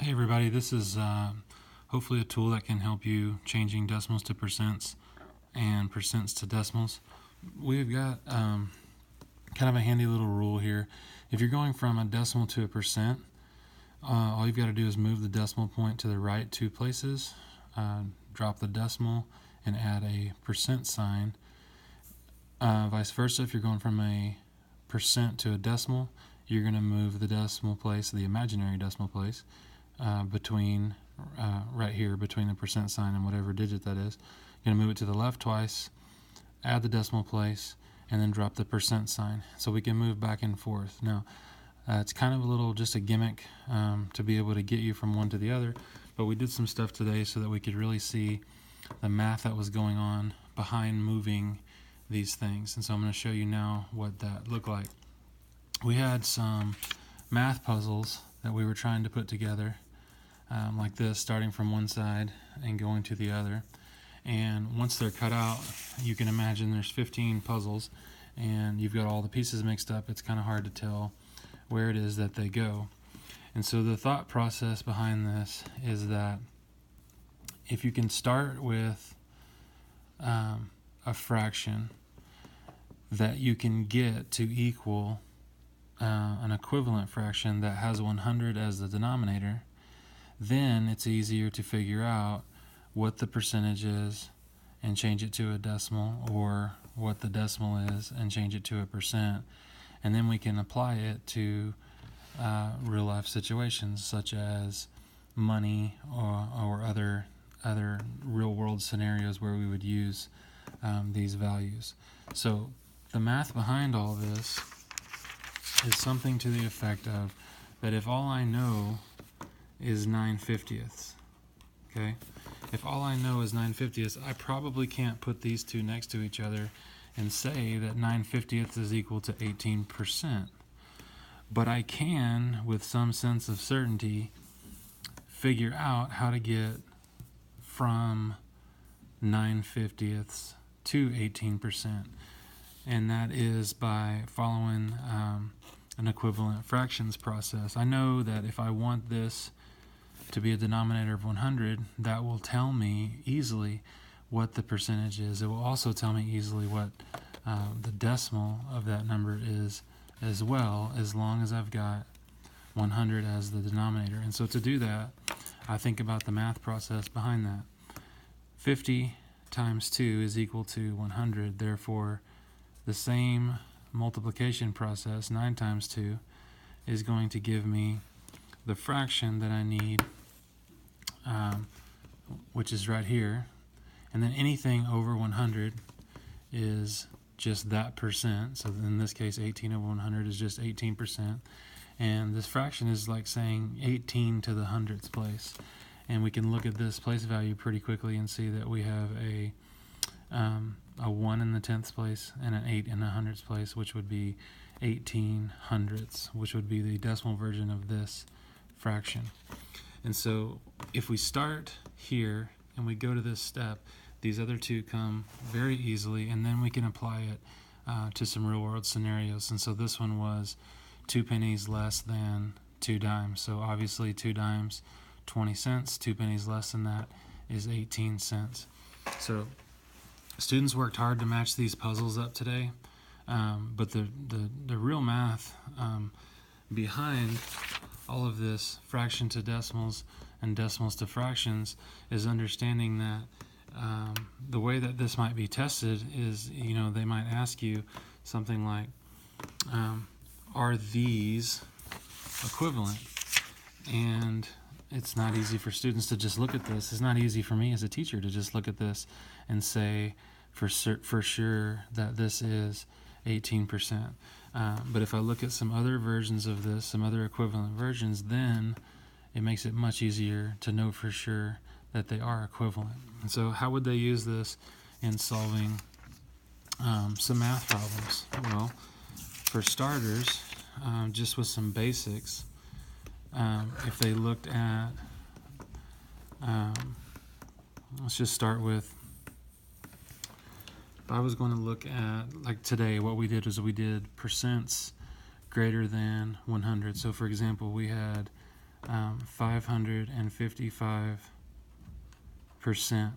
Hey everybody, this is hopefully a tool that can help you changing decimals to percents and percents to decimals. We've got kind of a handy little rule here. If you're going from a decimal to a percent, all you've got to do is move the decimal point to the right 2 places, drop the decimal, and add a percent sign. Vice versa, if you're going from a percent to a decimal, you're going to move the decimal place, the imaginary decimal place, between right here between the percent sign and whatever digit that is. You're going to move it to the left twice, add the decimal place, and then drop the percent sign. So we can move back and forth. Now, it's kind of a little just a gimmick to be able to get you from one to the other, but we did some stuff today so that we could really see the math that was going on behind moving these things. And so I'm going to show you now what that looked like. We had some math puzzles that we were trying to put together, like this, starting from one side and going to the other. And once they're cut out, you can imagine there's 15 puzzles, and you've got all the pieces mixed up. It's kind of hard to tell where it is that they go. And so the thought process behind this is that if you can start with a fraction that you can get to equal an equivalent fraction that has 100 as the denominator, then it's easier to figure out what the percentage is and change it to a decimal, or what the decimal is and change it to a percent. And then we can apply it to real life situations such as money or other real world scenarios where we would use these values. So the math behind all this is something to the effect of that if all I know is 9/50ths, okay? If all I know is 9/50ths, I probably can't put these two next to each other and say that 9/50ths is equal to 18%. But I can, with some sense of certainty, figure out how to get from 9/50ths to 18%. And that is by following an equivalent fractions process. I know that if I want this to be a denominator of 100, that will tell me easily what the percentage is. It will also tell me easily what the decimal of that number is as well, as long as I've got 100 as the denominator. And so to do that, I think about the math process behind that. 50 times 2 is equal to 100. Therefore, the same multiplication process, 9 times 2, is going to give me the fraction that I need, which is right here. And then anything over 100 is just that percent. So in this case, 18 over 100 is just 18%. And this fraction is like saying 18 to the hundredths place. And we can look at this place value pretty quickly and see that we have a 1 in the tenths place and an 8 in the hundredths place, which would be 18 hundredths, which would be the decimal version of this fraction. And so if we start here and we go to this step, these other two come very easily, and then we can apply it to some real world scenarios. And so this one was 2 pennies less than 2 dimes. So obviously 2 dimes, 20 cents. 2 pennies less than that is 18 cents. So students worked hard to match these puzzles up today, but the real math behind all of this fraction to decimals and decimals to fractions is understanding that the way that this might be tested is, they might ask you something like, are these equivalent? And it's not easy for students to just look at this. It's not easy for me as a teacher to just look at this and say for sure that this is 18%. But if I look at some other versions of this, some other equivalent versions, then it makes it much easier to know for sure that they are equivalent. And so how would they use this in solving some math problems? Well, for starters, just with some basics, if they looked at, let's just start with, if I was going to look at, like today, what we did was we did percents greater than 100. So for example, we had 555%.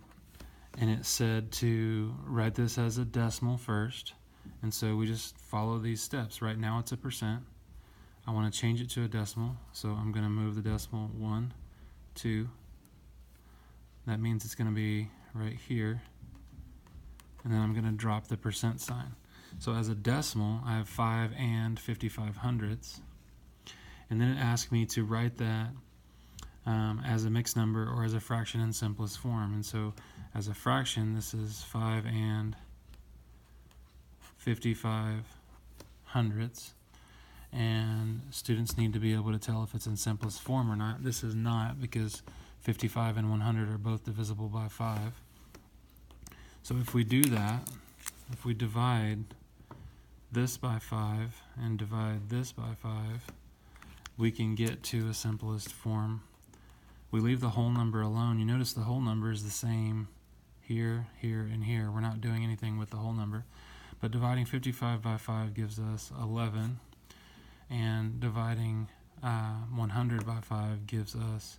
And it said to write this as a decimal first. And so we just follow these steps. Right now it's a percent. I want to change it to a decimal. So I'm going to move the decimal 1, 2. That means it's going to be right here. And then I'm going to drop the percent sign. So as a decimal, I have 5 and 55 hundredths. And then it asks me to write that as a mixed number or as a fraction in simplest form. And so as a fraction, this is 5 and 55 hundredths. And students need to be able to tell if it's in simplest form or not. This is not, because 55 and 100 are both divisible by 5. So if we do that, if we divide this by 5 and divide this by 5, we can get to a simplest form. We leave the whole number alone. You notice the whole number is the same here, here, and here. We're not doing anything with the whole number. But dividing 55 by 5 gives us 11. And dividing 100 by 5 gives us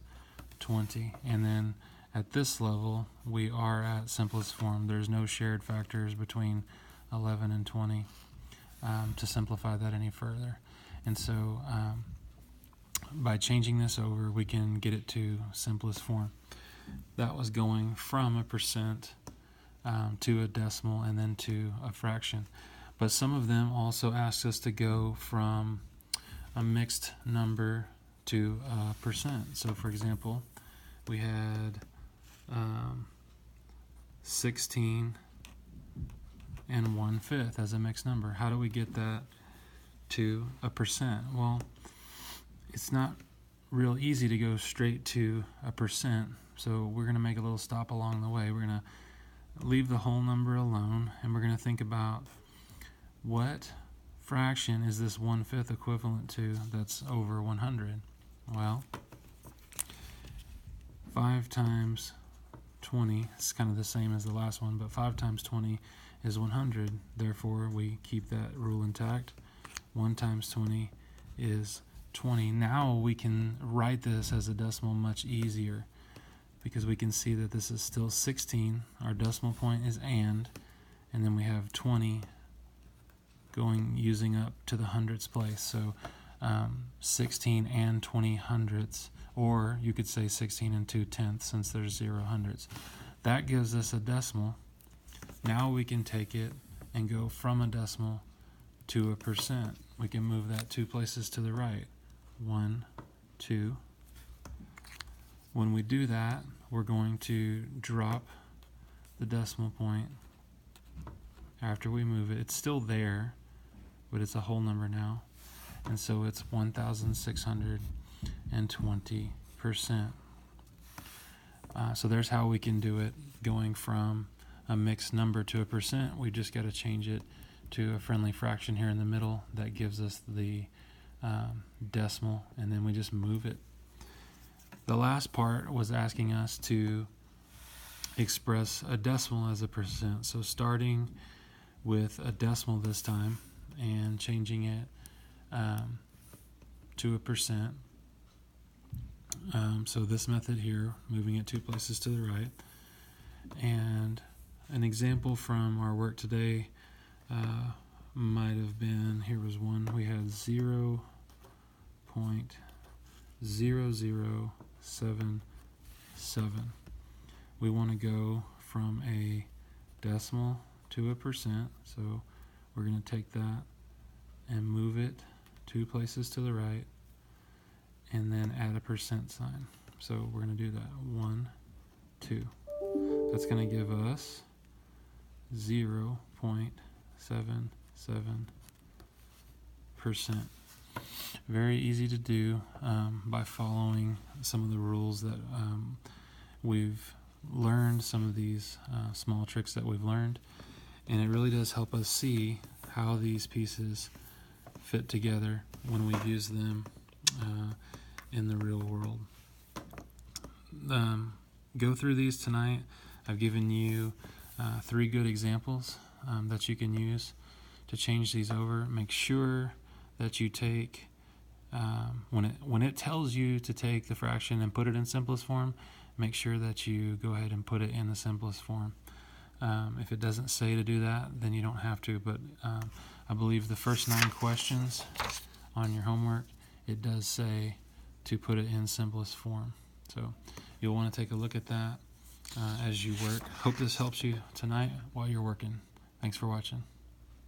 20. And then at this level, we are at simplest form. There's no shared factors between 11 and 20 to simplify that any further. And so by changing this over, we can get it to simplest form. That was going from a percent to a decimal and then to a fraction. But some of them also asked us to go from a mixed number to a percent. So for example, we had 16 and 1/5 as a mixed number. How do we get that to a percent? Well, it's not real easy to go straight to a percent, so we're going to make a little stop along the way. We're going to leave the whole number alone, and we're going to think about what fraction is this 1/5 equivalent to that's over 100. Well, 5 times 20, it's kind of the same as the last one, but 5 times 20 is 100. Therefore, we keep that rule intact. 1 times 20 is 20. Now we can write this as a decimal much easier, because we can see that this is still 16. Our decimal point is and then we have 20 using up to the hundredths place. So 16 and 20 hundredths, or you could say 16 and 2/10 since there's 0 hundredths. That gives us a decimal. Now we can take it and go from a decimal to a percent. We can move that 2 places to the right. 1, 2. When we do that, we're going to drop the decimal point after we move it. It's still there, but it's a whole number now. And so it's 1,620%. So there's how we can do it, going from a mixed number to a percent. We just got to change it to a friendly fraction here in the middle. That gives us the decimal, and then we just move it. The last part was asking us to express a decimal as a percent. So starting with a decimal this time and changing it to a percent. So this method here, moving it 2 places to the right. And an example from our work today might have been, here was one, we had 0.0077. We want to go from a decimal to a percent, so we're going to take that and move it 2 places to the right, and then add a percent sign. So we're going to do that. 1, 2. That's going to give us 0.77%. Very easy to do by following some of the rules that we've learned, some of these small tricks that we've learned. And it really does help us see how these pieces fit together when we use them in the real world. Go through these tonight. I've given you 3 good examples that you can use to change these over. Make sure that you take when it tells you to take the fraction and put it in simplest form, make sure that you go ahead and put it in the simplest form. If it doesn't say to do that, then you don't have to, but I believe the first 9 questions on your homework, it does say to put it in simplest form. So you'll want to take a look at that as you work. Hope this helps you tonight while you're working. Thanks for watching.